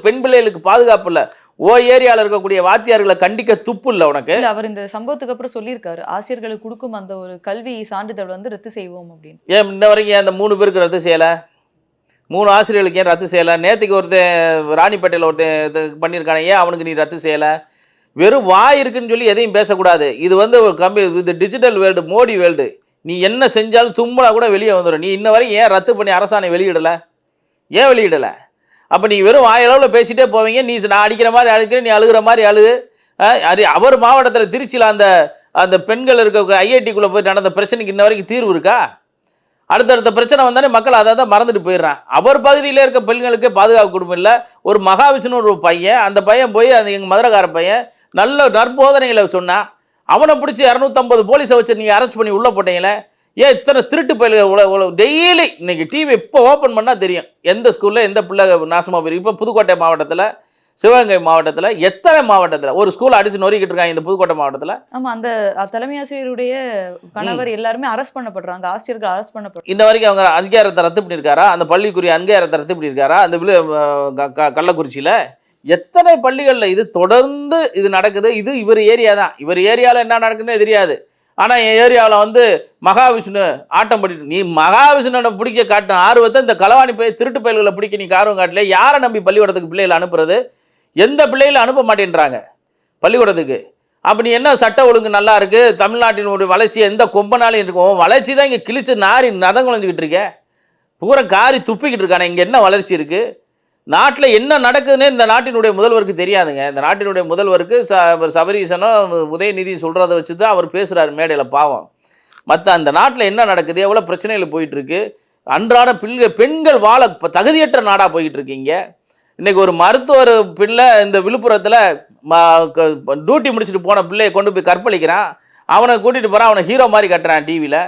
பெண் பிள்ளைகளுக்கு பாதுகாப்பு இல்லை. ஏரியாவில் இருக்கக்கூடிய வாத்தியார்களை கண்டிக்க துப்பு இல்லை உனக்கு. அவர் இந்த சம்பவத்துக்கு அப்புறம் சொல்லியிருக்காரு, ஆசிரியர்களுக்கு கொடுக்கும் அந்த ஒரு கல்வி சான்றிதழ் வந்து ரத்து செய்வோம் அப்படின்னு. ஏன் இன்ன வரைக்கும் அந்த 3 பேருக்கு ரத்து செய்யலை? 3 ஆசிரியர்களுக்கு ஏன் ரத்து செய்யலை? நேற்றுக்கு ஒருத்தன் ராணிப்பேட்டையில் ஒருத்தன் இது பண்ணியிருக்கானே, ஏன் அவனுக்கு நீ ரத்து செய்யலை? வெறும் வாய் இருக்குன்னு சொல்லி எதையும் பேசக்கூடாது. இது வந்து இது டிஜிட்டல் வேர்ல்டு, மோடி வேர்ல்டு. நீ என்ன செஞ்சாலும் தும்மலா கூட வெளியே வந்துடும். நீ இன்ன வரைக்கும் ஏன் ரத்து பண்ணி அரசாணை வெளியிடலை? ஏன் வெளியிடலை? அப்போ நீ வெறும் வாயளவில் பேசிகிட்டே போவீங்க. நான் அடிக்கிற மாதிரி அடிக்கிறேன், நீ அழுகிற மாதிரி அழுகு. அவர் மாவட்டத்தில் திருச்சியில் அந்த பெண்கள் இருக்க ஐஐடிக்குள்ளே போய் நடந்த பிரச்சனைக்கு இன்ன வரைக்கும் தீர்வு இருக்கா? அடுத்தடுத்த பிரச்சனை வந்தானே மக்கள் அதை தான் மறந்துட்டு போயிடுறான். அவர் பகுதியில் இருக்க பெண்களுக்கு பாதுகாப்பு குடும்பம் இல்லை. ஒரு மகாவிஷ்ணு ஒரு பையன், அந்த பையன் போய் அந்த எங்கள் மதுரக்கார பையன் நல்ல நற்போதனைகளை சொன்னான். அவனை பிடிச்சி 250 போலீஸை வச்சு நீங்கள் அரெஸ்ட் பண்ணி உள்ளே போட்டீங்களே. ஏன் இத்தனை திருட்டு பயில்கள் டெய்லி இன்னைக்கு டிவி இப்போ ஓப்பன் பண்ணால் தெரியும் எந்த ஸ்கூலில் எந்த பிள்ளை நாசமாக போயிருக்கு. இப்போ புதுக்கோட்டை மாவட்டத்தில், சிவகங்கை மாவட்டத்தில், எத்தனை மாவட்டத்தில் ஒரு ஸ்கூல் அடிச்சு நொறுக்கிட்டு இருக்காங்க இந்த புதுக்கோட்டை மாவட்டத்தில். ஆமாம், அந்த தலைமை ஆசிரியருடைய கணவர் எல்லாருமே அரெஸ்ட் பண்ணப்படுறாங்க, ஆசிரியர்கள் அரெஸ்ட் பண்ணப்படுறாங்க. இன்ன வரைக்கும் அவங்க அங்கீகாரத்தை ரத்து பண்ணியிருக்காரா? அந்த பள்ளிக்குரிய அங்கீகாரத்தை ரத்து பண்ணியிருக்காரா? அந்த கள்ளக்குறிச்சியில் எத்தனை பள்ளிகளில் இது தொடர்ந்து இது நடக்குது. இது இவர் ஏரியா தான். இவர் ஏரியாவில் என்ன நடக்குதுன்னு தெரியாது. ஆனால் என் ஏரியாவில் வந்து மகாவிஷ்ணு ஆட்டம் பண்ணிட்டு, நீ மகாவிஷ்ணுவை பிடிக்க காட்டின ஆர்வத்தை இந்த களவாணி போய் திருட்டு பயல்களை பிடிக்க நீ ஆர்வம் காட்டல. யாரை நம்பி பள்ளிக்கூடத்துக்கு பிள்ளைகளை அனுப்புறது? எந்த பிள்ளைகளை அனுப்ப மாட்டேன்றாங்க பள்ளிக்கூடத்துக்கு. அப்போ நீ என்ன சட்ட ஒழுங்கு நல்லா இருக்குது, தமிழ்நாட்டினுடைய வளர்ச்சி எந்த கொம்பனாலையும் இருக்கும். வளர்ச்சி தான் இங்கே கிழிச்சு நாரி நதங்குழஞ்சிக்கிட்டு இருக்கேன். பூரா காரி துப்பிக்கிட்டு இருக்கானே. இங்கே என்ன வளர்ச்சி இருக்குது? நாட்டில் என்ன நடக்குதுன்னு இந்த நாட்டினுடைய முதல்வருக்கு தெரியாதுங்க. இந்த நாட்டினுடைய முதல்வருக்கு சபரீசனோ உதயநிதி சொல்கிறத வச்சு தான் அவர் பேசுகிறார் மேடையில். பாவம். மற்ற அந்த நாட்டில் என்ன நடக்குது, எவ்வளோ பிரச்சனைகள் போயிட்டுருக்கு, அன்றாட பெண்கள் வாழ தகுதியற்ற நாடாக போய்கிட்டு இருக்கீங்க. இன்றைக்கி ஒரு மருத்துவர் பிள்ளை இந்த விழுப்புரத்தில் டியூட்டி முடிச்சுட்டு போன பிள்ளையை கொண்டு போய் கற்பழிக்கிறான். அவனை கூட்டிகிட்டு போகிறான், அவனை ஹீரோ மாதிரி கட்டுறான் டிவியில்.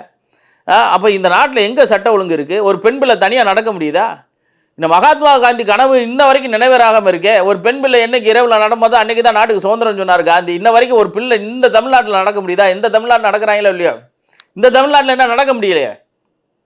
அப்போ இந்த நாட்டில் எங்கே சட்ட ஒழுங்கு இருக்குது? ஒரு பெண் பிள்ளை தனியாக நடக்க முடியுதா? இந்த மகாத்மா காந்தி கனவு இன்ன வரைக்கும் நினைவேறாகாமல் இருக்கே. ஒரு பெண் பிள்ளை என்னைக்கு இரவில் நடந்ததோ அன்றைக்கி தான் நாட்டுக்கு சுதந்திரம் சொன்னார் காந்தி. இன்ன வரைக்கும் ஒரு பிள்ளை இந்த தமிழ்நாட்டில் நடக்க முடியுதா? இந்த தமிழ்நாட்டில் நடக்கிறாங்களோ இல்லையோ? இந்த தமிழ்நாட்டில் என்ன நடக்க முடியலையே?